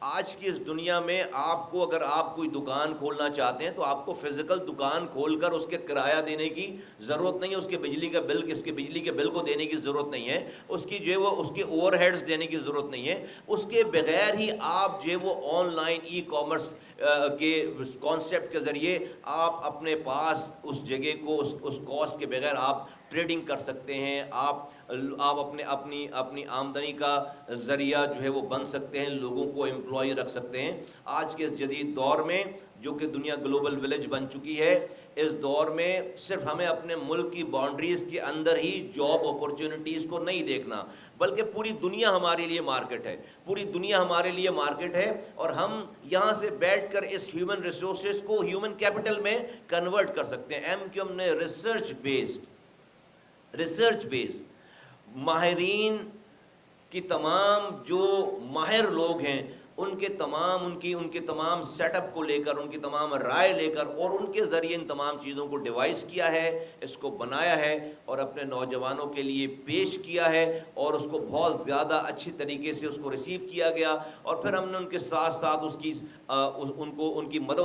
آج کی اس دنیا میں آپ کو اگر آپ کوئی دکان کھولنا چاہتے ہیں تو آپ کو فزیکل دکان کھول کر اس کے کرایہ دینے کی ضرورت نہیں ہے، اس کے بجلی کا بل، اس کے بجلی کے بل کو دینے کی ضرورت نہیں ہے، اس کی جو ہے وہ اس کے اوور ہیڈز دینے کی ضرورت نہیں ہے، اس کے بغیر ہی آپ جو ہے وہ آن لائن ای کامرس کے کانسیپٹ کے ذریعے آپ اپنے پاس اس جگہ کو اس کاسٹ کے بغیر آپ ٹریڈنگ کر سکتے ہیں، آپ اپنی آمدنی کا ذریعہ جو ہے وہ بن سکتے ہیں، لوگوں کو امپلائی رکھ سکتے ہیں۔ آج کے اس جدید دور میں جو کہ دنیا گلوبل ولیج بن چکی ہے، اس دور میں صرف ہمیں اپنے ملک کی باؤنڈریز کے اندر ہی جاب اپرچونٹیز کو نہیں دیکھنا، بلکہ پوری دنیا ہمارے لیے مارکیٹ ہے، پوری دنیا ہمارے لیے مارکیٹ ہے، اور ہم یہاں سے بیٹھ کر اس ہیومن ریسورسز کو ہیومن کیپٹل میں کنورٹ کر سکتے ہیں۔ ایم کیو ایم نے ریسرچ بیس ماہرین کی تمام جو ماہر لوگ ہیں ان کے تمام سیٹ اپ کو لے کر، ان کی تمام رائے لے کر، اور ان کے ذریعے ان تمام چیزوں کو ڈیوائس کیا ہے، اس کو بنایا ہے اور اپنے نوجوانوں کے لیے پیش کیا ہے، اور اس کو بہت زیادہ اچھی طریقے سے اس کو ریسیو کیا گیا، اور پھر ہم نے ان کے ساتھ ساتھ ان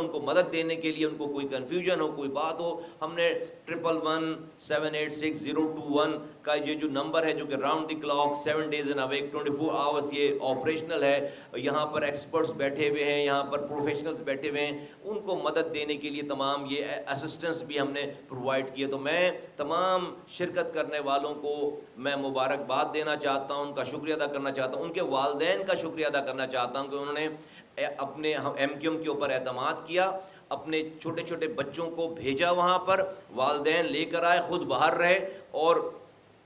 کو مدد دینے کے لیے، ان کو کوئی کنفیوژن ہو، کوئی بات ہو، ہم نے 1117868021 کا یہ جو نمبر ہے، جو کہ round the clock 7 days in a week 24 hours یہ آپریشنل ہے، یہاں پر ایکسپرٹس بیٹھے ہوئے ہیں، یہاں پر پروفیشنلز بیٹھے ہوئے ہیں، ان کو مدد دینے کے لیے تمام یہ اسسٹنس بھی ہم نے پرووائڈ کیے۔ تو میں تمام شرکت کرنے والوں کو میں مبارکباد دینا چاہتا ہوں، ان کا شکریہ ادا کرنا چاہتا ہوں، ان کے والدین کا شکریہ ادا کرنا چاہتا ہوں کہ انہوں نے اپنے ایم کیو ایم کے اوپر اعتماد کیا، اپنے چھوٹے چھوٹے بچوں کو بھیجا وہاں پر، والدین لے کر آئے، خود باہر رہے، اور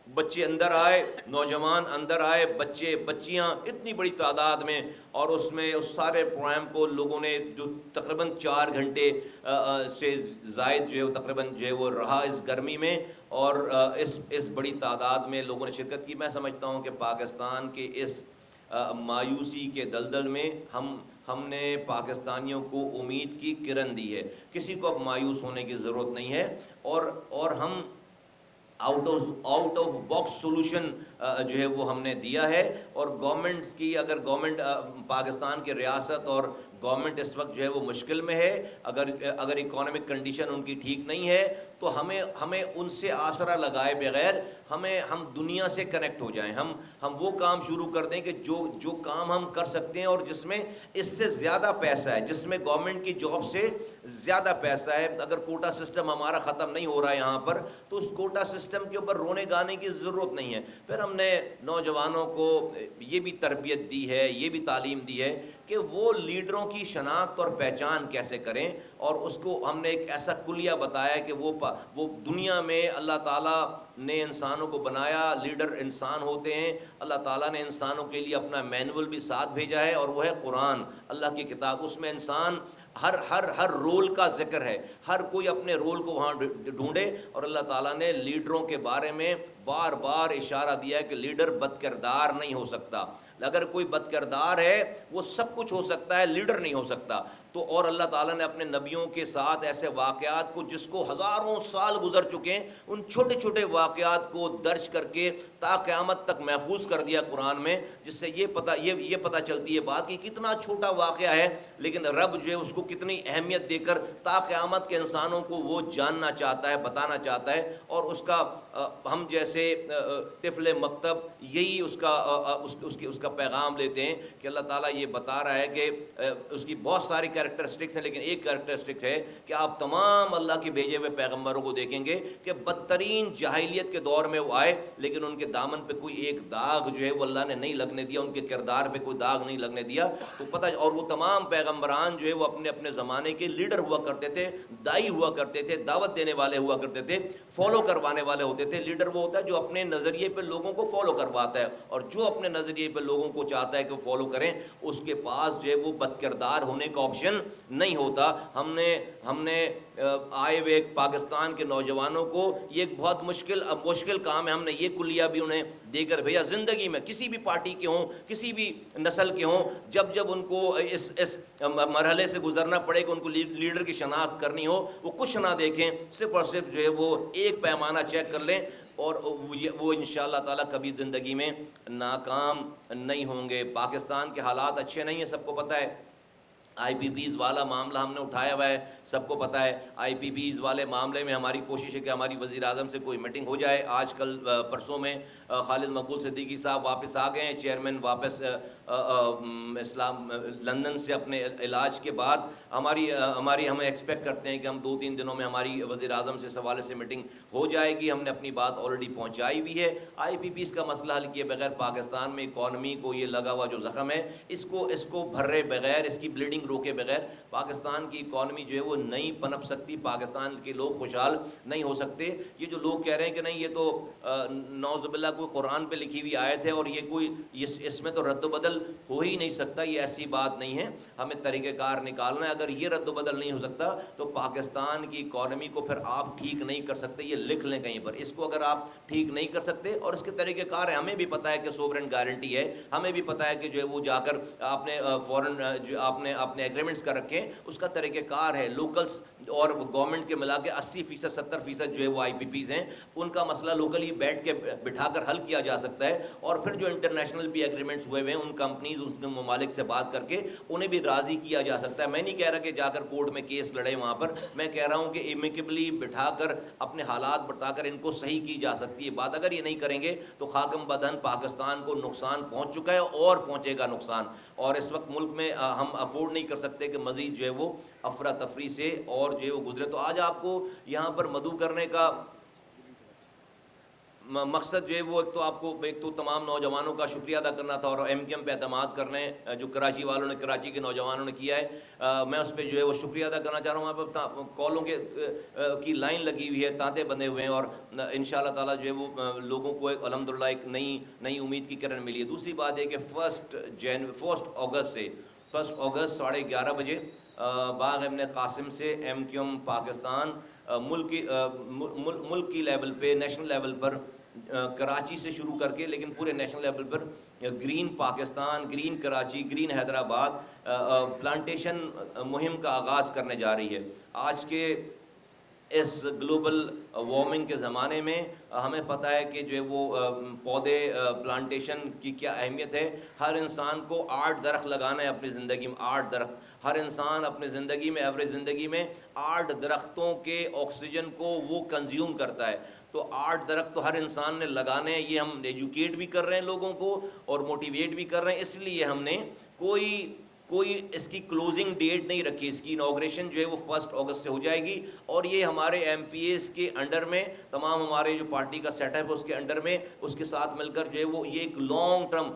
بچے اندر آئے، نوجوان اندر آئے، بچے بچیاں اتنی بڑی تعداد میں، اور اس میں اس سارے پروگرام کو لوگوں نے جو تقریباً 4 گھنٹے سے زائد جو ہے تقریباً جو ہے وہ رہا اس گرمی میں، اور اس بڑی تعداد میں لوگوں نے شرکت کی۔ میں سمجھتا ہوں کہ پاکستان کے اس مایوسی کے دلدل میں ہم نے پاکستانیوں کو امید کی کرن دی ہے، کسی کو اب مایوس ہونے کی ضرورت نہیں ہے، اور ہم آؤٹ آف باکس سولوشن جو ہے وہ ہم نے دیا ہے، اور گورنمنٹس کی اگر گورنمنٹ پاکستان کی ریاست اور گورنمنٹ اس وقت جو ہے وہ مشکل میں ہے، اگر اکانومک کنڈیشن ان کی ٹھیک نہیں ہے، تو ہمیں ان سے آسرا لگائے بغیر ہم دنیا سے کنیکٹ ہو جائیں، ہم وہ کام شروع کر دیں کہ جو کام ہم کر سکتے ہیں اور جس میں اس سے زیادہ پیسہ ہے، جس میں گورنمنٹ کی جاب سے زیادہ پیسہ ہے۔ اگر کوٹا سسٹم ہمارا ختم نہیں ہو رہا ہے یہاں پر، تو اس کوٹا سسٹم کے اوپر رونے گانے کی ضرورت نہیں ہے۔ پھر ہم نے نوجوانوں کو یہ بھی تربیت دی ہے، یہ بھی تعلیم دی ہے کہ وہ لیڈروں کی شناخت اور پہچان کیسے کریں، اور اس کو ہم نے ایک ایسا کلیہ بتایا کہ وہ دنیا میں اللہ تعالیٰ نے انسانوں کو بنایا، لیڈر انسان ہوتے ہیں، اللہ تعالیٰ نے انسانوں کے لیے اپنا مینول بھی ساتھ بھیجا ہے، اور وہ ہے قرآن، اللہ کی کتاب۔ اس میں انسان ہر رول کا ذکر ہے، ہر کوئی اپنے رول کو وہاں ڈھونڈے، اور اللہ تعالیٰ نے لیڈروں کے بارے میں بار بار اشارہ دیا ہے کہ لیڈر بد کردار نہیں ہو سکتا، اگر کوئی بد کردار ہے وہ سب کچھ ہو سکتا ہے، لیڈر نہیں ہو سکتا۔ تو اور اللہ تعالیٰ نے اپنے نبیوں کے ساتھ ایسے واقعات کو، جس کو ہزاروں سال گزر چکے ہیں، ان چھوٹے چھوٹے واقعات کو درج کر کے تا قیامت تک محفوظ کر دیا قرآن میں، جس سے یہ پتہ چلتی ہے بات کہ کتنا چھوٹا واقعہ ہے، لیکن رب جو ہے اس کو کتنی اہمیت دے کر تا قیامت کے انسانوں کو وہ جاننا چاہتا ہے، بتانا چاہتا ہے، اور اس کا ہم جیسے طفل مکتب یہی اس کا پیغام لیتے ہیں کہ اللہ تعالیٰ یہ بتا رہا ہے کہ اس کی بہت ساری کیریکٹرسٹکس ہیں، لیکن ایک کیریکٹرسٹک ہے کہ آپ تمام اللہ کے بھیجے ہوئے پیغمبروں کو دیکھیں گے کہ بدترین جاہلیت کے دور میں وہ آئے، لیکن ان کے دامن پہ کوئی ایک داغ جو ہے وہ اللہ نے نہیں لگنے دیا، ان کے کردار پہ کوئی داغ نہیں لگنے دیا۔ تو پتہ، اور وہ تمام پیغمبران جو ہے وہ اپنے اپنے زمانے کے لیڈر ہوا کرتے تھے، دائی ہوا کرتے تھے، دعوت دینے والے ہوا کرتے تھے، فالو کروانے والے ہوتے تھے۔ لیڈر وہ ہوتا ہے جو اپنے نظریے پہ لوگوں کو فالو کرواتا ہے، اور جو اپنے نظریے پہ لوگوں کو چاہتا ہے کہ فالو کریں، اس کے پاس جو ہے وہ بد کردار ہونے کا آپشن نہیں ہوتا۔ ہم نے آئے ہوئے پاکستان کے نوجوانوں کو یہ ایک بہت مشکل کام ہے، ہم نے یہ کلیہ بھی انہیں دے کر بھیجا. زندگی میں کسی بھی پارٹی کے ہوں، کسی بھی نسل کے ہوں، جب ان کو اس مرحلے سے گزرنا پڑے کہ ان کو لیڈر کی شناخت کرنی ہو، وہ کچھ نہ دیکھیں، صرف اور صرف جو ہے وہ ایک پیمانہ چیک کر لیں، اور وہ انشاءاللہ تعالیٰ کبھی زندگی میں ناکام نہیں ہوں گے. پاکستان کے حالات اچھے نہیں ہیں، سب کو پتہ ہے. آئی پی پیز والا معاملہ ہم نے اٹھایا ہوا ہے، سب کو پتہ ہے. آئی پی پیز والے معاملے میں ہماری کوشش ہے کہ ہماری وزیر اعظم سے کوئی میٹنگ ہو جائے. آج کل پرسوں میں خالد مقبول صدیقی صاحب واپس آ گئے ہیں، چیئرمین واپس اسلام لندن سے اپنے علاج کے بعد. ہمیں ایکسپیکٹ کرتے ہیں کہ ہم 2-3 دنوں میں ہماری وزیر اعظم سے اس حوالے سے میٹنگ ہو جائے گی. ہم نے اپنی بات آلریڈی پہنچائی ہوئی ہے. آئی پی پیز کا مسئلہ حل کیے بغیر پاکستان میں اکانومی کو یہ لگا ہوا جو زخم ہے، اس کو بھرے بغیر، اس کی بلیڈنگ روکے بغیر پاکستان کی اکانومی جو ہے وہ نہیں پنپ سکتی. پاکستان کے لوگ خوشحال نہیں ہو سکتے. یہ جو لوگ کہہ رہے ہیں کہ نہیں یہ تو نعوذ باللہ کوئی قرآن پہ لکھی ہوئی آیت ہے اور یہ کوئی اس میں تو رد و بدل ہو ہی نہیں سکتا، یہ ایسی بات نہیں ہے. ہمیں طریقہ کار نکالنا ہے. اگر یہ رد و بدل نہیں ہو سکتا تو پاکستان کی اکانومی کو پھر آپ ٹھیک نہیں کر سکتے. یہ لکھ لیں کہیں پر، اس کو اگر آپ ٹھیک نہیں کر سکتے، اور اس کے طریقہ کار ہے. ہمیں بھی پتہ ہے کہ سوورن گارنٹی ہے، ہمیں بھی پتہ ہے کہ جو ہے وہ جا کر آپ نے فورن جو آپ نے اپنے ایگریمنٹس کر رکھے ہیں، اس کا طریقہ کار ہے. لوکلس اور گورنمنٹ کے ملا کے 80%، 70% جو ہے وہ آئی پی پیز ہیں، ان کا مسئلہ لوکلی بیٹھ کے بٹھا کر حل کیا جا سکتا ہے. اور پھر جو انٹرنیشنل بھی ایگریمنٹس ہوئے ہوئے ہیں، ان کمپنیز، اس ممالک سے بات کر کے انہیں بھی راضی کیا جا سکتا ہے. میں نہیں کہہ رہا کہ جا کر کورٹ میں کیس لڑے وہاں پر، میں کہہ رہا ہوں کہ ایمیکیبلی بٹھا کر اپنے حالات بتا کر ان کو صحیح کی جا سکتی ہے بات. اگر یہ نہیں کریں گے تو خاکم بدن پاکستان کو نقصان پہنچ چکا ہے اور پہنچے گا نقصان. اور اس وقت ملک میں ہم افورڈ نہیں کر سکتے کہ مزید جو ہے وہ افراتفری سے اور جو ہے وہ گزرے. تو آج آپ کو یہاں پر مدعو کرنے کا مقصد جو ہے وہ ایک تو تمام نوجوانوں کا شکریہ ادا کرنا تھا، اور ایم کیو ایم پہ اعتماد کرنے جو کراچی والوں نے، کراچی کے نوجوانوں نے کیا ہے. میں اس پہ جو ہے وہ شکریہ ادا کرنا چاہ رہا ہوں. وہاں پہ کالوں کی لائن لگی ہوئی ہے، تانتے بندے ہوئے ہیں، اور انشاءاللہ تعالیٰ جو ہے وہ لوگوں کو الحمدللہ ایک نئی امید کی کرن ملی ہے. دوسری بات ہے کہ 1 اگست 11:30 بجے باغ ابن قاسم سے ایم کیو ایم پاکستان ملک کی لیول پہ، نیشنل لیول پر، کراچی سے شروع کر کے لیکن پورے نیشنل لیول پر green Pakistan, green Karachi, green Hyderabad plantation مہم کا آغاز کرنے جا رہی ہے. آج کے اس گلوبل وارمنگ کے زمانے میں ہمیں پتہ ہے کہ جو ہے وہ پودے پلانٹیشن کی کیا اہمیت ہے. ہر انسان کو 8 درخت لگانا ہے اپنی زندگی میں. 8 درخت ہر انسان اپنی زندگی میں، ایوریج زندگی میں 8 درختوں کے آکسیجن کو وہ کنزیوم کرتا ہے. تو 8 درخت تو ہر انسان نے لگانے ہیں. یہ ہم ایجوکیٹ بھی کر رہے ہیں لوگوں کو اور موٹیویٹ بھی کر رہے ہیں. اس لیے ہم نے کوئی اس کی کلوزنگ ڈیٹ نہیں رکھی. اس کی انوگریشن جو ہے وہ 1 اگست سے ہو جائے گی، اور یہ ہمارے ایم پی ایز کے انڈر میں، تمام ہمارے جو پارٹی کا سیٹ اپ ہے اس کے انڈر میں، اس کے ساتھ مل کر جو ہے وہ یہ ایک لانگ ٹرم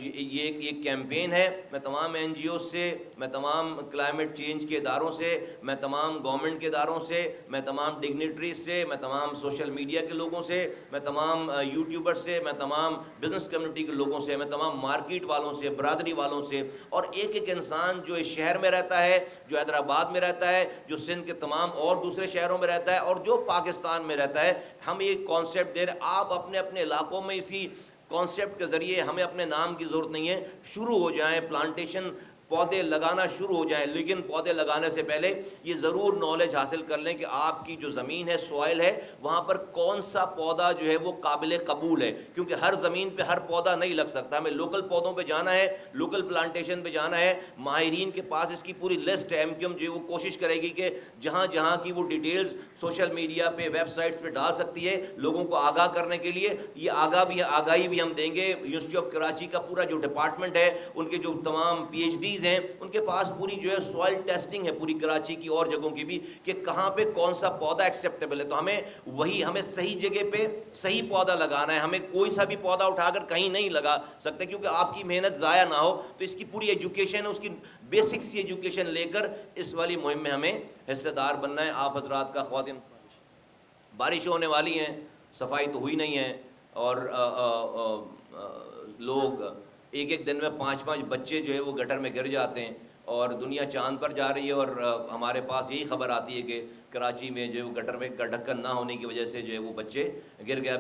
یہ ایک کیمپین ہے. میں تمام این جی اوز سے، میں تمام کلائمیٹ چینج کے اداروں سے، میں تمام گورنمنٹ کے اداروں سے، میں تمام ڈگنیٹریز سے، میں تمام سوشل میڈیا کے لوگوں سے، میں تمام یوٹیوبر سے، میں تمام بزنس کمیونٹی کے لوگوں سے، میں تمام مارکیٹ والوں سے، برادری والوں سے، اور ایک انسان جو اس شہر میں رہتا ہے، جو حیدرآباد میں رہتا ہے، جو سندھ کے تمام اور دوسرے شہروں میں رہتا ہے، اور جو پاکستان میں رہتا ہے، ہم ایک کانسیپٹ دے رہے ہیں. آپ اپنے اپنے علاقوں میں اسی کانسیپٹ کے ذریعے، ہمیں اپنے نام کی ضرورت نہیں ہے، شروع ہو جائیں پلانٹیشن، پودے لگانا شروع ہو جائیں. لیکن پودے لگانے سے پہلے یہ ضرور نالج حاصل کر لیں کہ آپ کی جو زمین ہے، سوائل ہے، وہاں پر کون سا پودا جو ہے وہ قابل قبول ہے. کیونکہ ہر زمین پہ ہر پودا نہیں لگ سکتا. ہمیں لوکل پودوں پہ جانا ہے، لوکل پلانٹیشن پہ جانا ہے. ماہرین کے پاس اس کی پوری لسٹ ہے. ایم کیو ایم جو وہ کوشش کرے گی کہ جہاں جہاں کی وہ ڈیٹیلز سوشل میڈیا پہ، ویب سائٹس پہ ڈال سکتی ہے لوگوں کو آگاہ کرنے کے لیے. یہ آگاہی بھی ہم دیں گے. یونیورسٹی آف کراچی کا پورا جو ڈپارٹمنٹ ہے، ان کے جو تمام پی ایچ ڈیز ہیں، ان کے پاس پوری جو ہے سوائل ٹیسٹنگ ہے، پوری کراچی کی اور جگہوں کی بھی، کہ کہاں پہ کون سا پودا ایکسیپٹیبل ہے. تو ہمیں صحیح جگہ پہ صحیح پودا لگانا ہے. ہمیں کوئی سا بھی پودا اٹھا کر کہیں نہیں لگا سکتے، کیونکہ آپ کی محنت ضائع نہ ہو. تو اس کی پوری ایجوکیشن ہے، اس کی بیسک سی ایجوکیشن لے کر اس والی مہم میں ہمیں حصے دار بننا ہے. آپ حضرات کا خواتین، بارشیں ہونے والی ہیں، صفائی تو ہوئی نہیں ہے، اور لوگ ایک دن میں 5 بچے جو ہے وہ گٹر میں گر جاتے ہیں. اور دنیا چاند پر جا رہی ہے، اور ہمارے پاس یہی خبر آتی ہے کہ کراچی میں جو ہے وہ گٹر میں کا ڈھکن نہ ہونے کی وجہ سے جو ہے وہ بچے گر گئے.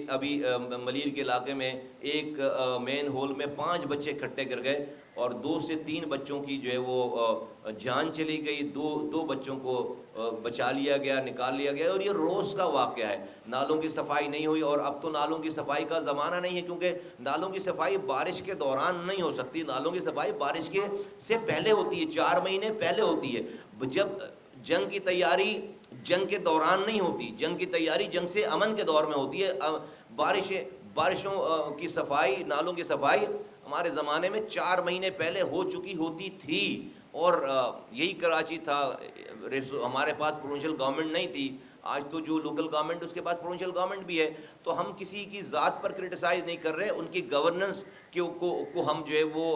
ابھی ملیر کے علاقے میں ایک مین ہول میں 5 بچے اکٹھے گر گئے، اور 2 سے 3 بچوں کی جو ہے وہ جان چلی گئی. دو بچوں کو بچا لیا گیا، نکال لیا گیا. اور یہ روز کا واقعہ ہے. نالوں کی صفائی نہیں ہوئی، اور اب تو نالوں کی صفائی کا زمانہ نہیں ہے، کیونکہ نالوں کی صفائی بارش کے دوران نہیں ہو سکتی. نالوں کی صفائی بارش کے سے پہلے ہوتی ہے، 4 مہینے پہلے ہوتی ہے. جب جنگ کی تیاری جنگ کے دوران نہیں ہوتی، جنگ کی تیاری جنگ سے امن کے دور میں ہوتی ہے. بارشوں کی صفائی، نالوں کی صفائی ہمارے زمانے میں 4 مہینے پہلے ہو چکی ہوتی تھی. اور یہی کراچی تھا. ہمارے پاس پروونشل گورنمنٹ نہیں تھی. آج تو جو لوکل گورنمنٹ اس کے پاس پروونشل گورنمنٹ بھی ہے. تو ہم کسی کی ذات پر کرٹیسائز نہیں کر رہے، ان کی گورننس کو ہم جو ہے وہ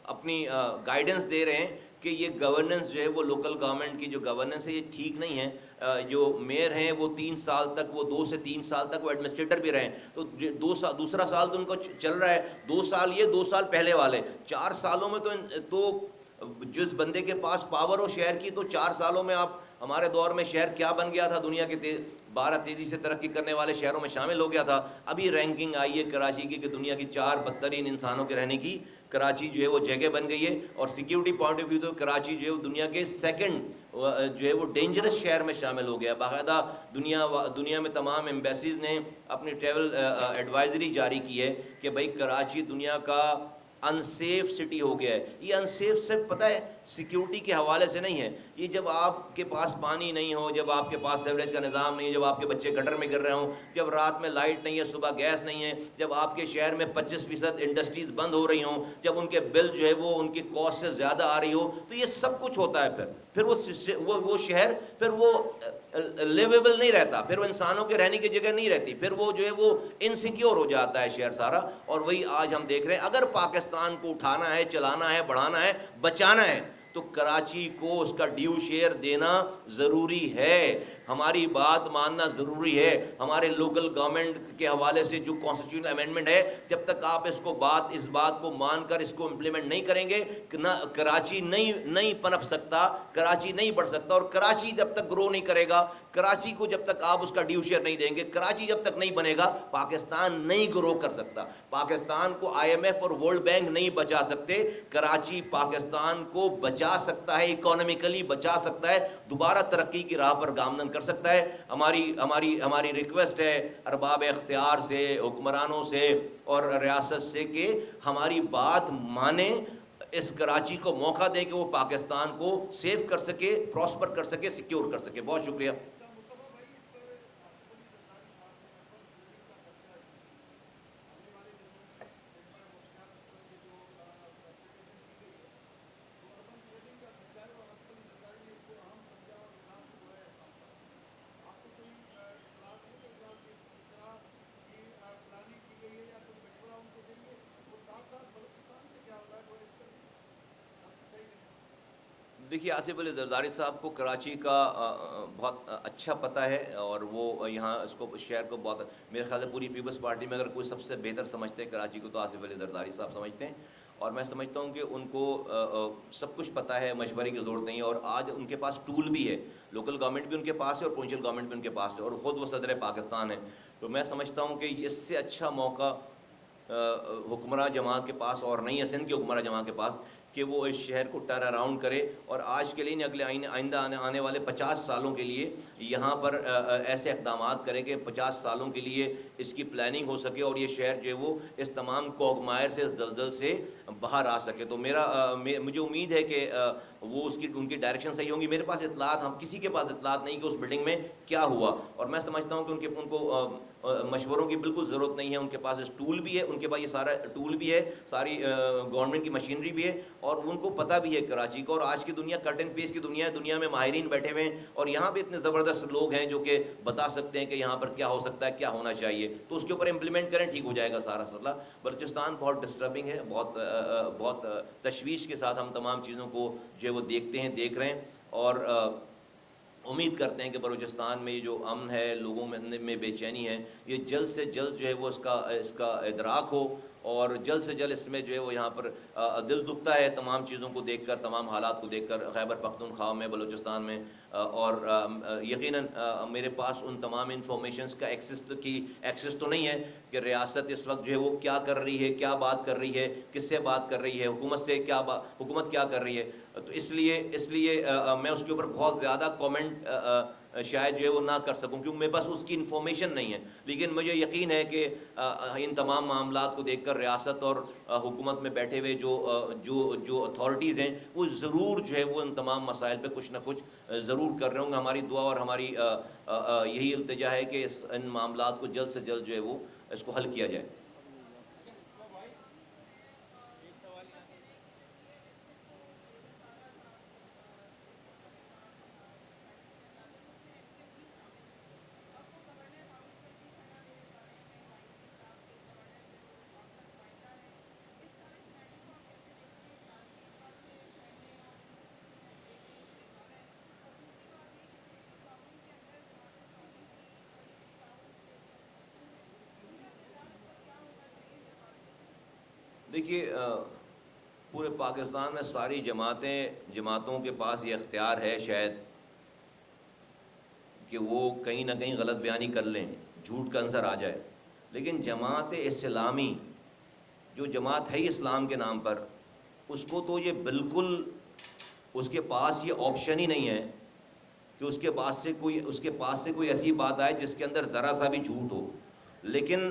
اپنی گائیڈنس دے رہے ہیں کہ یہ گورننس جو ہے وہ لوکل گورنمنٹ کی جو گورننس ہے یہ ٹھیک نہیں ہے. جو میئر ہیں وہ 3 سال تک، وہ 2 سے 3 سال تک وہ ایڈمنسٹریٹر بھی رہیں. تو دوسرا سال تو ان کو چل رہا ہے. 2 سال یہ، 2 سال پہلے والے. 4 سالوں میں تو جس بندے کے پاس پاور ہو شہر کی، تو 4 سالوں میں آپ ہمارے دور میں شہر کیا بن گیا تھا، دنیا کے 12 تیزی سے ترقی کرنے والے شہروں میں شامل ہو گیا تھا. ابھی رینکنگ آئی ہے کراچی کی کہ دنیا کی 4 بدترین انسانوں کے رہنے کی کراچی جو ہے وہ جگہ بن گئی ہے. اور سیکیورٹی پوائنٹ آف ویو تو کراچی جو ہے وہ دنیا کے سیکنڈ جو ہے وہ ڈینجرس شہر میں شامل ہو گیا. باقاعدہ دنیا میں تمام ایمبیسیز نے اپنی ٹریول ایڈوائزری جاری کی ہے کہ بھائی کراچی دنیا کا انسیف سٹی ہو گیا ہے. یہ انسیف صرف پتہ ہے سیکیورٹی کے حوالے سے نہیں ہے. یہ جب آپ کے پاس پانی نہیں ہو، جب آپ کے پاس سیوریج کا نظام نہیں ہے، جب آپ کے بچے گٹر میں گر رہے ہوں، جب رات میں لائٹ نہیں ہے، صبح گیس نہیں ہے، جب آپ کے شہر میں 25% انڈسٹریز بند ہو رہی ہوں، جب ان کے بل جو ہے وہ ان کی کاسٹ سے زیادہ آ رہی ہو، تو یہ سب کچھ ہوتا ہے. پھر وہ شہر پھر وہ لیویبل نہیں رہتا، پھر وہ انسانوں کے رہنے کی جگہ نہیں رہتی، پھر وہ جو ہے وہ انسیکیور ہو جاتا ہے شہر سارا. اور وہی آج ہم دیکھ رہے ہیں. اگر پاکستان کو اٹھانا ہے، چلانا ہے، بڑھانا ہے، بچانا ہے، تو کراچی کو اس کا ڈیو شیئر دینا ضروری ہے. ہماری بات ماننا ضروری ہے. ہمارے لوکل گورنمنٹ کے حوالے سے جو کانسٹیٹیوشنل امینڈمنٹ ہے، جب تک آپ اس بات کو مان کر اس کو امپلیمنٹ نہیں کریں گے، نہ کراچی نہیں پنپ سکتا، کراچی نہیں بڑھ سکتا. اور کراچی جب تک گرو نہیں کرے گا، کراچی کو جب تک آپ اس کا ڈیو شیئر نہیں دیں گے، کراچی جب تک نہیں بنے گا، پاکستان نہیں گرو کر سکتا. پاکستان کو IMF اور ورلڈ بینک نہیں بچا سکتے. کراچی پاکستان کو بچا سکتا ہے، اکانومیکلی بچا سکتا ہے، دوبارہ ترقی کی راہ پر گامزن کر سکتا ہے. ہماری ریکویسٹ ہے ارباب اختیار سے، حکمرانوں سے اور ریاست سے کہ ہماری بات مانیں، اس کراچی کو موقع دیں کہ وہ پاکستان کو سیو کر سکے، پراسپر کر سکے، سیکیور کر سکے. بہت شکریہ. دیکھیے، آصف علی زرداری صاحب کو کراچی کا بہت اچھا پتہ ہے، اور وہ یہاں اس شہر کو بہت، میرے خیال سے پوری پیپلز پارٹی میں اگر کوئی سب سے بہتر سمجھتے ہیں کراچی کو تو آصف علی زرداری صاحب سمجھتے ہیں. اور میں سمجھتا ہوں کہ ان کو سب کچھ پتہ ہے، مشورے کی ضرورت نہیں ہے. اور آج ان کے پاس ٹول بھی ہے، لوکل گورنمنٹ بھی ان کے پاس ہے اور پروونشل گورنمنٹ بھی ان کے پاس ہے، اور خود وہ صدر پاکستان ہے. تو میں سمجھتا ہوں کہ اس سے اچھا موقع حکمراں جماعت کے پاس اور نہیں ہے، سندھ کی حکمراں جماعت کے پاس، کہ وہ اس شہر کو ٹرن اراؤنڈ کرے. اور آج کے لیے اگلے آئندہ آنے والے 50 سالوں کے لیے یہاں پر ایسے اقدامات کرے کہ 50 سالوں کے لیے اس کی پلاننگ ہو سکے، اور یہ شہر جو ہے وہ اس تمام کوگمائر سے، اس دلدل سے باہر آ سکے. تو مجھے امید ہے کہ وہ ان کی ڈائریکشن صحیح ہوں گی. میرے پاس اطلاعات، ہم کسی کے پاس اطلاعات نہیں کہ اس بلڈنگ میں کیا ہوا. اور میں سمجھتا ہوں کہ ان کو مشوروں کی بالکل ضرورت نہیں ہے. ان کے پاس ٹول بھی ہے، ان کے پاس یہ سارا ٹول بھی ہے، ساری گورنمنٹ کی مشینری بھی ہے، اور ان کو پتہ بھی ہے کراچی کو. اور آج کی دنیا کٹ اینڈ پیسٹ کی دنیا ہے، دنیا میں ماہرین بیٹھے ہوئے ہیں، اور یہاں بھی اتنے زبردست لوگ ہیں جو کہ بتا سکتے ہیں کہ یہاں پر کیا ہو سکتا ہے، کیا ہونا چاہیے. تو اس کے اوپر امپلیمنٹ کریں، ٹھیک ہو جائے گا سارا مسئلہ. بلوچستان بہت ڈسٹربنگ ہے، بہت تشویش کے ساتھ ہم تمام چیزوں کو جو ہے وہ دیکھتے ہیں، دیکھ رہے ہیں. اور امید کرتے ہیں کہ بلوچستان میں یہ جو امن ہے، لوگوں میں بے چینی ہے، یہ جلد سے جلد جو ہے وہ اس کا ادراک ہو، اور جلد سے جلد اس میں جو ہے وہ یہاں پر دل دکھتا ہے تمام چیزوں کو دیکھ کر، تمام حالات کو دیکھ کر خیبر پختونخوا میں، بلوچستان میں، اور یقیناً میرے پاس ان تمام انفارمیشنز کا ایکسس تو نہیں ہے کہ ریاست اس وقت جو ہے وہ کیا کر رہی ہے، کیا بات کر رہی ہے، کس سے بات کر رہی ہے، حکومت سے حکومت کیا کر رہی ہے. تو اس لیے میں اس کے اوپر بہت زیادہ کومنٹ شاید جو ہے وہ نہ کر سکوں، کیونکہ میرے پاس اس کی انفارمیشن نہیں ہے. لیکن مجھے یقین ہے کہ ان تمام معاملات کو دیکھ کر ریاست اور حکومت میں بیٹھے ہوئے جو اتھارٹیز ہیں وہ ضرور جو ہے وہ ان تمام مسائل پہ کچھ نہ کچھ ضرور کر رہے ہوں گے. ہماری دعا اور ہماری یہی التجا ہے کہ ان معاملات کو جلد سے جلد جو ہے وہ اس کو حل کیا جائے. دیکھیے پورے پاکستان میں ساری جماعتوں کے پاس یہ اختیار ہے شاید کہ وہ کہیں نہ کہیں غلط بیانی کر لیں، جھوٹ کا عنصر آ جائے. لیکن جماعت اسلامی جو جماعت ہے اسلام کے نام پر، اس کو تو یہ بالکل اس کے پاس یہ آپشن ہی نہیں ہے کہ اس کے پاس سے کوئی ایسی بات آئے جس کے اندر ذرا سا بھی جھوٹ ہو. لیکن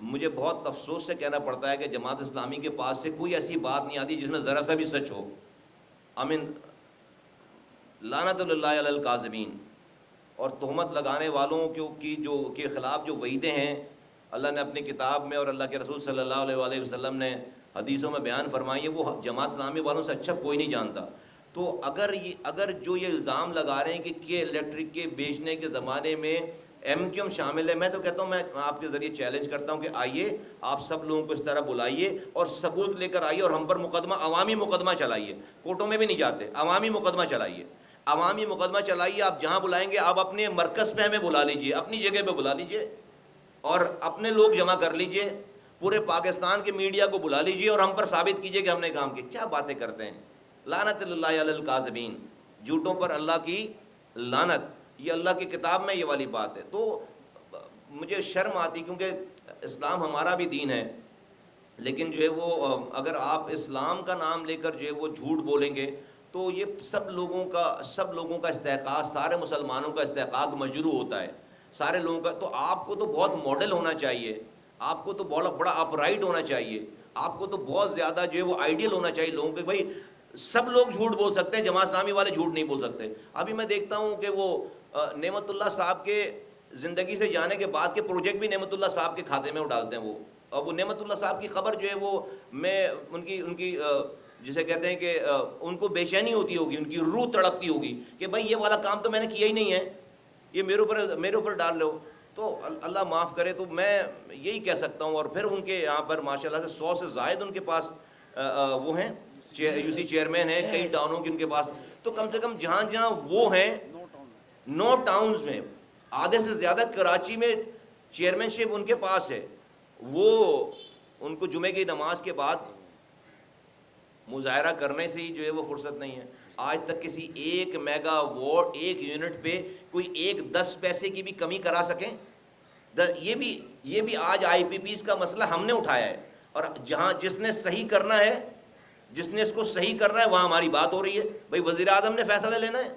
مجھے بہت افسوس سے کہنا پڑتا ہے کہ جماعت اسلامی کے پاس سے کوئی ایسی بات نہیں آتی جس میں ذرا سا بھی سچ ہو. امین لعنت اللہ علی الکاذبین. اور تہمت لگانے والوں کے خلاف جو وعیدیں ہیں اللہ نے اپنی کتاب میں اور اللہ کے رسول صلی اللہ علیہ وآلہ وسلم نے حدیثوں میں بیان فرمائی ہے، وہ جماعت اسلامی والوں سے اچھا کوئی نہیں جانتا. تو اگر جو یہ الزام لگا رہے ہیں کہ الیکٹرک کے بیچنے کے زمانے میں ایم کیو ایم شامل ہے، میں تو کہتا ہوں، میں آپ کے ذریعے چیلنج کرتا ہوں کہ آئیے آپ سب لوگوں کو اس طرح بلائیے اور ثبوت لے کر آئیے اور ہم پر عوامی مقدمہ چلائیے. کورٹوں میں بھی نہیں جاتے، عوامی مقدمہ چلائیے. عوامی مقدمہ چلائیے. آپ جہاں بلائیں گے آپ اپنے مرکز پہ ہمیں بلا لیجئے، اپنی جگہ پہ بلا لیجئے اور اپنے لوگ جمع کر لیجئے، پورے پاکستان کے میڈیا کو بلا لیجئے اور ہم پر ثابت کیجئے کہ ہم نے کام کیا. کیا باتیں کرتے ہیں. لعنت اللہ علی الکاذبین. جھوٹوں پر اللہ کی لعنت. یہ اللہ کی کتاب میں یہ والی بات ہے. تو مجھے شرم آتی کیونکہ اسلام ہمارا بھی دین ہے، لیکن جو ہے وہ اگر آپ اسلام کا نام لے کر جو ہے وہ جھوٹ بولیں گے تو یہ سب لوگوں کا استحقاق، سارے مسلمانوں کا استحقاق مجروح ہوتا ہے. سارے لوگوں کا. تو آپ کو تو بہت ماڈل ہونا چاہیے، آپ کو تو بہت بڑا اپ رائٹ ہونا چاہیے، آپ کو تو بہت زیادہ جو ہے وہ آئیڈیل ہونا چاہیے لوگوں کے. بھائی سب لوگ جھوٹ بول سکتے ہیں، جماعت اسلامی والے جھوٹ نہیں بول سکتے. ابھی میں دیکھتا ہوں کہ وہ نعمت اللہ صاحب کے زندگی سے جانے کے بعد کے پروجیکٹ بھی نعمت اللہ صاحب کے کھاتے میں ڈالتے ہیں وہ. اور وہ نعمت اللہ صاحب کی خبر جو ہے وہ میں ان کی جسے کہتے ہیں کہ ان کو بے چینی ہوتی ہوگی، ان کی روح تڑپتی ہوگی کہ بھائی یہ والا کام تو میں نے کیا ہی نہیں ہے، یہ میرے اوپر ڈال لو. تو اللہ معاف کرے. تو میں یہی کہہ سکتا ہوں. اور پھر ان کے یہاں پر ماشاءاللہ سے 100 سے زائد ان کے پاس وہ ہیں یو سی چیئرمین ہیں، کئی ٹاؤنوں کے ان کے پاس. تو کم سے کم جہاں جہاں وہ ہیں 9 ٹاؤنز میں، آدھے سے زیادہ کراچی میں چیئرمین شپ ان کے پاس ہے. وہ ان کو جمعے کی نماز کے بعد مظاہرہ کرنے سے ہی جو ہے وہ فرصت نہیں ہے. آج تک کسی ایک میگا واٹ، ایک یونٹ پہ کوئی 10 پیسے کی بھی کمی کرا سکیں؟ یہ بھی آج آئی پی پیز کا مسئلہ ہم نے اٹھایا ہے. اور جس نے صحیح کرنا ہے، جس نے اس کو صحیح کرنا ہے، وہاں ہماری بات ہو رہی ہے. بھائی وزیر اعظم نے فیصلہ لینا ہے،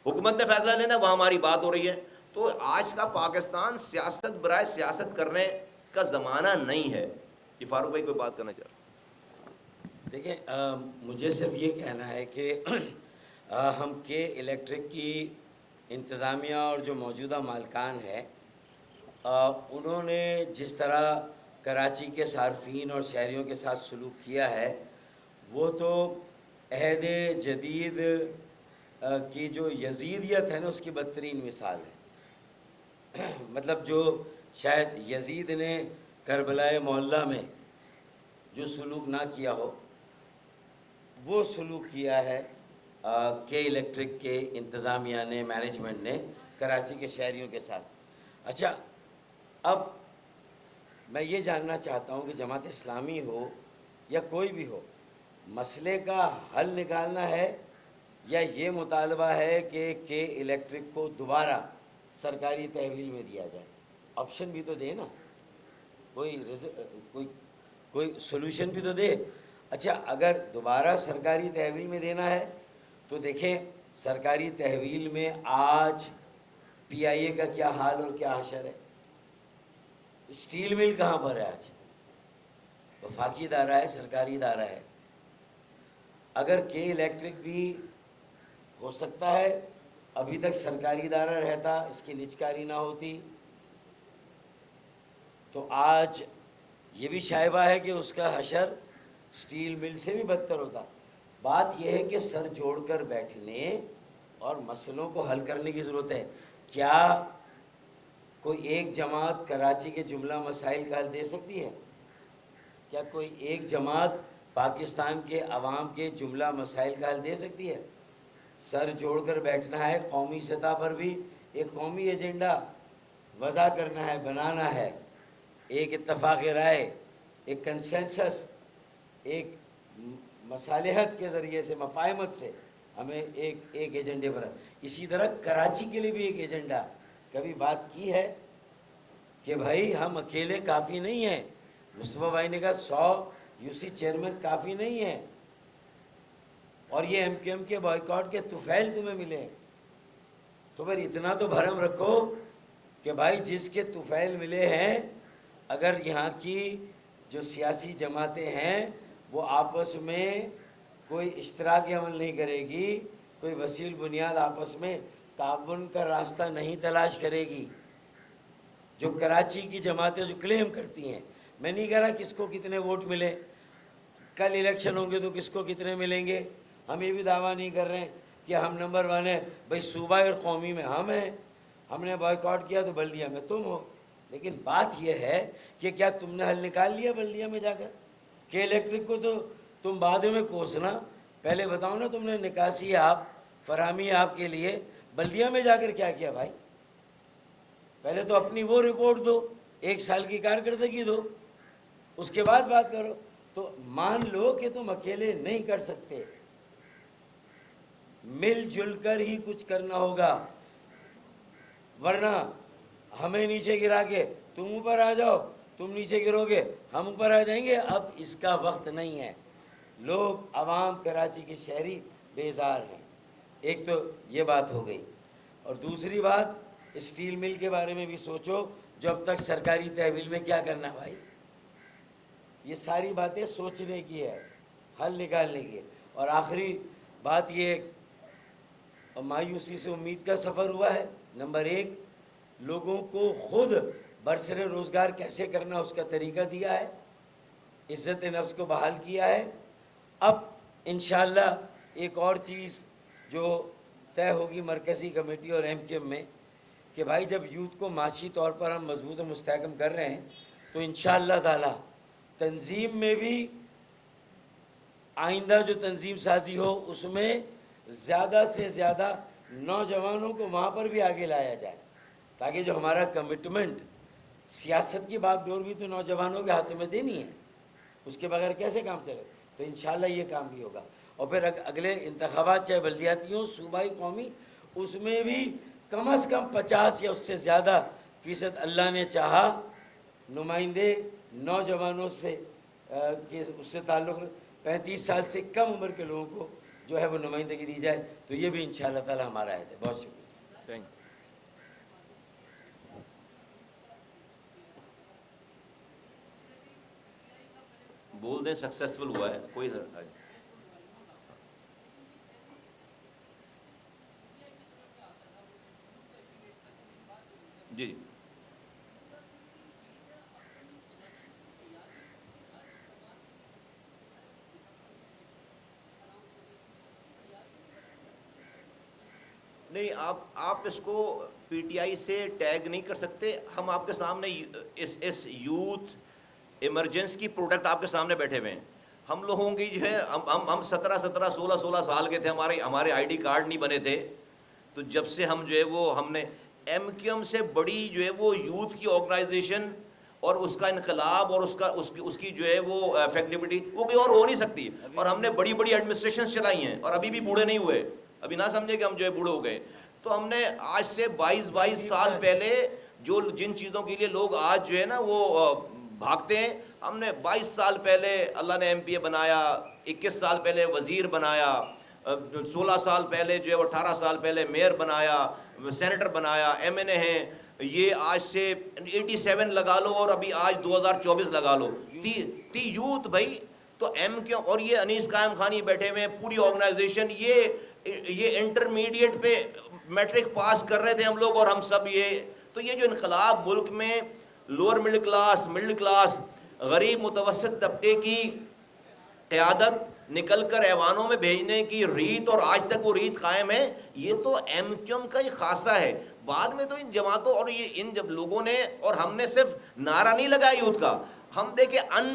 حکومت نے فیصلہ لینا ہے، وہاں ہماری بات ہو رہی ہے. تو آج کا پاکستان سیاست برائے سیاست کرنے کا زمانہ نہیں ہے. یہ فاروق بھائی کوئی بات کرنا چاہ رہا ہوں. دیکھیں مجھے صرف یہ کہنا ہے کہ ہم کے الیکٹرک کی انتظامیہ اور جو موجودہ مالکان ہے انہوں نے جس طرح کراچی کے صارفین اور شہریوں کے ساتھ سلوک کیا ہے وہ تو عہد جدید کی جو یزیدیت ہے نا اس کی بدترین مثال ہے. مطلب جو شاید یزید نے کربلائے معلیٰ میں جو سلوک نہ کیا ہو وہ سلوک کیا ہے کے الیکٹرک کے انتظامیہ نے، مینجمنٹ نے کراچی کے شہریوں کے ساتھ. اچھا اب میں یہ جاننا چاہتا ہوں کہ جماعت اسلامی ہو یا کوئی بھی ہو، مسئلے کا حل نکالنا ہے یا یہ مطالبہ ہے کہ الیکٹرک کو دوبارہ سرکاری تحویل میں دیا جائے؟ آپشن بھی تو دے نا، کوئی کوئی سولوشن بھی تو دے۔ اچھا، اگر دوبارہ سرکاری تحویل میں دینا ہے تو دیکھیں سرکاری تحویل میں آج پی آئی اے کا کیا حال اور کیا حشر ہے۔ اسٹیل مل کہاں پر ہے آج؟ وفاقی ادارہ ہے، سرکاری ادارہ ہے۔ اگر کے الیکٹرک بھی ہو سکتا ہے ابھی تک سرکاری ادارہ رہتا، اس کی نجکاری نہ ہوتی، تو آج یہ بھی شائبہ ہے کہ اس کا حشر اسٹیل مل سے بھی بدتر ہوتا۔ بات یہ ہے کہ سر جوڑ کر بیٹھنے اور مسئلوں کو حل کرنے کی ضرورت ہے۔ کیا کوئی ایک جماعت کراچی کے جملہ مسائل کا حل دے سکتی ہے؟ کیا کوئی ایک جماعت پاکستان کے عوام کے جملہ مسائل کا حل دے سکتی ہے؟ سر جوڑ کر بیٹھنا ہے، قومی سطح پر بھی ایک قومی ایجنڈا وضع کرنا ہے، بنانا ہے، ایک اتفاق رائے، ایک کنسنسس، ایک مصالحت کے ذریعے سے، مفاہمت سے ہمیں ایک ایجنڈے پر۔ اسی طرح کراچی کے لیے بھی ایک ایجنڈا کبھی بات کی ہے کہ بھائی ہم اکیلے کافی نہیں ہیں۔ مصطفیٰ بھائی نے کہا 100 یو سی چیئرمین کافی نہیں ہیں، اور یہ ایم کیو ایم کے بائیکاٹ کے طفیل تمہیں ملے، تو پھر اتنا تو بھرم رکھو کہ بھائی جس کے طفیل ملے ہیں، اگر یہاں کی جو سیاسی جماعتیں ہیں وہ آپس میں کوئی اشتراکی عمل نہیں کرے گی، کوئی وسیع البنیاد آپس میں تعاون کا راستہ نہیں تلاش کرے گی، جو کراچی کی جماعتیں جو کلیم کرتی ہیں، میں نہیں کہہ رہا کس کو کتنے ووٹ ملے، کل الیکشن ہوں گے تو کس کو کتنے ملیں گے، ہم یہ بھی دعویٰ نہیں کر رہے ہیں کہ ہم نمبر 1 ہیں، بھائی صوبہ اور قومی میں ہم ہیں، ہم نے بائیکاٹ کیا تو بلدیہ میں تم ہو۔ لیکن بات یہ ہے کہ کیا تم نے حل نکال لیا بلدیہ میں جا کر؟ کہ الیکٹرک کو تو تم بعد میں کوسنا، پہلے بتاؤ نا تم نے نکاسی آپ فراہمی آپ کے لیے بلدیہ میں جا کر کیا کیا بھائی؟ پہلے تو اپنی وہ رپورٹ دو، 1 سال کی کارکردگی دو، اس کے بعد بات کرو۔ تو مان لو کہ تم اکیلے نہیں کر سکتے، مل جل کر ہی کچھ کرنا ہوگا، ورنہ ہمیں نیچے گرا کے تم اوپر آ جاؤ، تم نیچے گرو گے ہم اوپر آ جائیں گے۔ اب اس کا وقت نہیں ہے، لوگ عوام کراچی کے شہری بیزار ہیں۔ ایک تو یہ بات ہو گئی، اور دوسری بات اسٹیل مل کے بارے میں بھی سوچو، جو اب تک سرکاری تحویل میں کیا کرنا بھائی؟ یہ ساری باتیں سوچنے کی ہے، حل نکالنے کی ہے۔ اور آخری بات یہ، مایوسی سے امید کا سفر ہوا ہے۔ نمبر 1، لوگوں کو خود برسر روزگار کیسے کرنا اس کا طریقہ دیا ہے، عزت نفس کو بحال کیا ہے۔ اب انشاءاللہ ایک اور چیز جو طے ہوگی مرکزی کمیٹی اور ایم کیو ایم میں، کہ بھائی جب یوتھ کو معاشی طور پر ہم مضبوط و مستحکم کر رہے ہیں تو انشاءاللہ تعالی تنظیم میں بھی آئندہ جو تنظیم سازی ہو اس میں زیادہ سے زیادہ نوجوانوں کو وہاں پر بھی آگے لایا جائے، تاکہ جو ہمارا کمٹمنٹ، سیاست کی باغ ڈور بھی تو نوجوانوں کے ہاتھوں میں دینی ہے، اس کے بغیر کیسے کام چلے؟ تو انشاءاللہ یہ کام بھی ہوگا۔ اور پھر اگلے انتخابات چاہے بلدیاتی ہوں، صوبائی، قومی، اس میں بھی کم از کم 50 یا اس سے زیادہ فیصد اللہ نے چاہا نمائندے نوجوانوں سے اس سے تعلق 35 سال سے کم عمر کے لوگوں کو جو ہے وہ نمائندگی دی جائے، تو یہ بھی انشاءاللہ تعالی ہمارا عہد ہے۔ بہت شکریہ۔ تھینک بول دیں سکسیسفل ہوا ہے کوئی جی نہیں، آپ اس کو پی ٹی آئی سے ٹیگ نہیں کر سکتے۔ ہم آپ کے سامنے اس یوتھ ایمرجنس کی پروڈکٹ آپ کے سامنے بیٹھے ہوئے ہیں۔ ہم لوگوں کی جو ہے ہم 16 سال کے تھے، ہمارے آئی ڈی کارڈ نہیں بنے تھے، تو جب سے ہم جو ہے وہ ہم نے ایم کیو ایم سے بڑی جو ہے وہ یوتھ کی آرگنائزیشن اور اس کا انقلاب اور اس کی جو ہے وہ افیکٹیوٹی وہ کوئی اور ہو نہیں سکتی. اور ہم نے بڑی بڑی ایڈمنسٹریشنز چلائی ہیں اور ابھی بھی بوڑھے نہیں ہوئے. ابھی نہ سمجھے کہ ہم جو ہے بوڑھے ہو گئے. تو ہم نے آج سے 22 سال پہلے جن چیزوں کے لیے لوگ آج جو ہے نا وہ بھاگتے ہیں, ہم نے 22 سال پہلے اللہ نے ایم پی اے بنایا, 21 سال پہلے وزیر بنایا, 16 سال پہلے جو ہے 18 سال پہلے میئر بنایا, سینیٹر بنایا, ایم این اے ہیں. یہ آج سے 87 لگا لو اور ابھی آج 2024 لگا لو, تی یوتھ بھائی. تو ایم کیوں, اور یہ انیس قائم خانی بیٹھے ہوئے, پوری آرگنائزیشن, یہ انٹرمیڈیٹ پہ میٹرک پاس کر رہے تھے ہم لوگ, اور ہم سب تو یہ جو انقلاب ملک میں لوور مڈل کلاس غریب متوسط طبقے کی قیادت نکل کر ایوانوں میں بھیجنے کی ریت, اور آج تک وہ ریت قائم ہے, یہ تو ایم کیو ایم کا ہی خاصہ ہے. بعد میں تو ان جماعتوں اور ان جب لوگوں نے, اور ہم نے صرف نعرہ نہیں لگایا یوتھ کا, ہم دیکھیں ان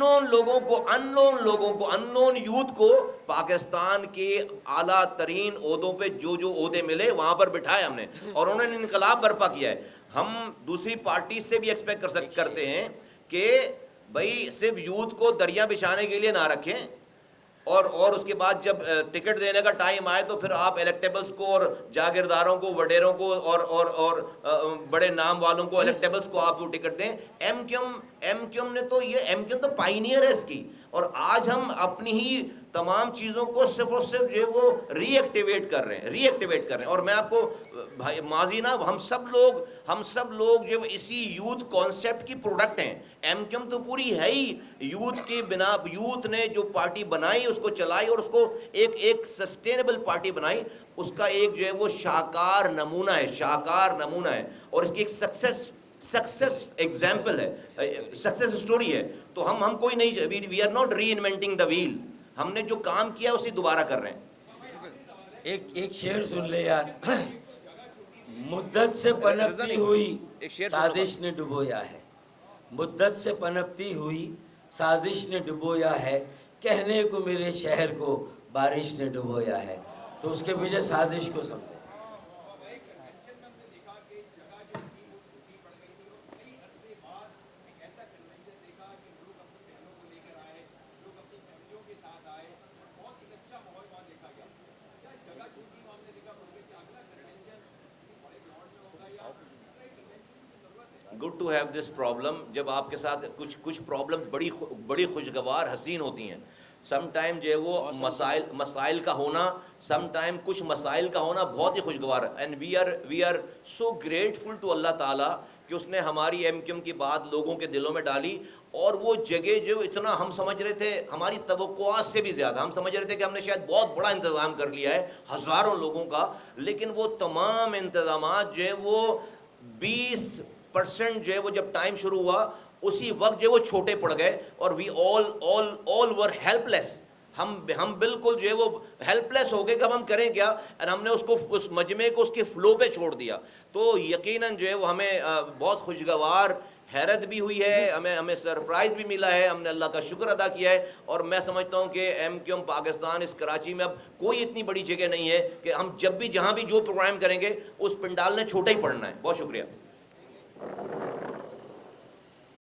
نون یوتھ کو پاکستان کے اعلیٰ ترین عہدوں پہ جو عہدے ملے وہاں پر بٹھائے ہم نے, اور انہوں نے انقلاب برپا کیا ہے. ہم دوسری پارٹی سے بھی ایکسپیکٹ کرتے ہیں کہ بھائی صرف یوتھ کو دریا بچھانے کے لیے نہ رکھیں, اور اس کے بعد جب ٹکٹ دینے کا ٹائم آئے تو پھر آپ الیکٹیبلز کو اور جاگیرداروں کو, وڈیروں کو اور بڑے نام والوں کو, الیکٹیبلز کو آپ وہ ٹکٹ دیں. ایم کیو ایم نے تو ایم کیو ایم تو پائنیئر ہے اس کی, اور آج ہم اپنی ہی تمام چیزوں کو صرف اور صرف جو ہے وہ ری ایکٹیویٹ کر رہے ہیں. اور میں آپ کو بھائی ماضی نا, ہم سب لوگ جو اسی یوتھ کانسیپٹ کی پروڈکٹ ہیں. ایم کیو ایم تو پوری ہے ہی یوتھ کی بنا, یوتھ نے جو پارٹی بنائی اس کو چلائی اور اس کو ایک سسٹینیبل پارٹی بنائی, اس کا ایک جو ہے وہ شاہکار نمونہ ہے, اور اس کی ایک سکسیس ایگزامپل ہے, سکسیس اسٹوری ہے. تو ہم کوئی نہیں, we are not reinventing the wheel, ہم نے جو کام کیا اسے دوبارہ کر رہے ہیں. ایک شعر سن لے یار, مدت سے پنپتی ہوئی سازش نے ڈبویا ہے, مدت سے پنپتی ہوئی سازش نے ڈبویا ہے, کہنے کو میرے شہر کو بارش نے ڈبویا ہے. تو اس کے پیچھے سازش کو سمجھیں. Good to have this problem. جب آپ کے ساتھ کچھ پرابلمز بڑی خوشگوار حسین ہوتی ہیں, سم ٹائم جو ہے وہ مسائل کا ہونا, سم ٹائم کچھ مسائل کا ہونا بہت ہی خوشگوار ہے. And we are so grateful to Allah تعالیٰ کہ اس نے ہماری ایم کیو ایم کی بات لوگوں کے دلوں میں ڈالی, اور وہ جگہ جو اتنا ہم سمجھ رہے تھے ہماری توقعات سے بھی زیادہ, ہم سمجھ رہے تھے کہ ہم نے شاید بہت بڑا انتظام کر لیا ہے ہزاروں لوگوں کا, لیکن وہ تمام انتظامات جو ہیں وہ 20% جو ہے وہ جب ٹائم شروع ہوا اسی وقت جو وہ چھوٹے پڑ گئے, اور وی آل ور ہیلپ لیس. ہم بالکل جو ہے وہ ہیلپ لیس ہو گئے کہ اب ہم کریں کیا, اور ہم نے اس مجمع کو اس کے فلو پہ چھوڑ دیا. تو یقیناً جو ہے وہ ہمیں بہت خوشگوار حیرت بھی ہوئی ہے, ہمیں سرپرائز بھی ملا ہے, ہم نے اللہ کا شکر ادا کیا ہے. اور میں سمجھتا ہوں کہ ایم کیو ایم پاکستان اس کراچی میں اب کوئی اتنی بڑی جگہ نہیں ہے کہ ہم جب بھی جہاں بھی جو پروگرام کریں گے اس پنڈال نے چھوٹا ہی پڑنا ہے. بہت شکریہ.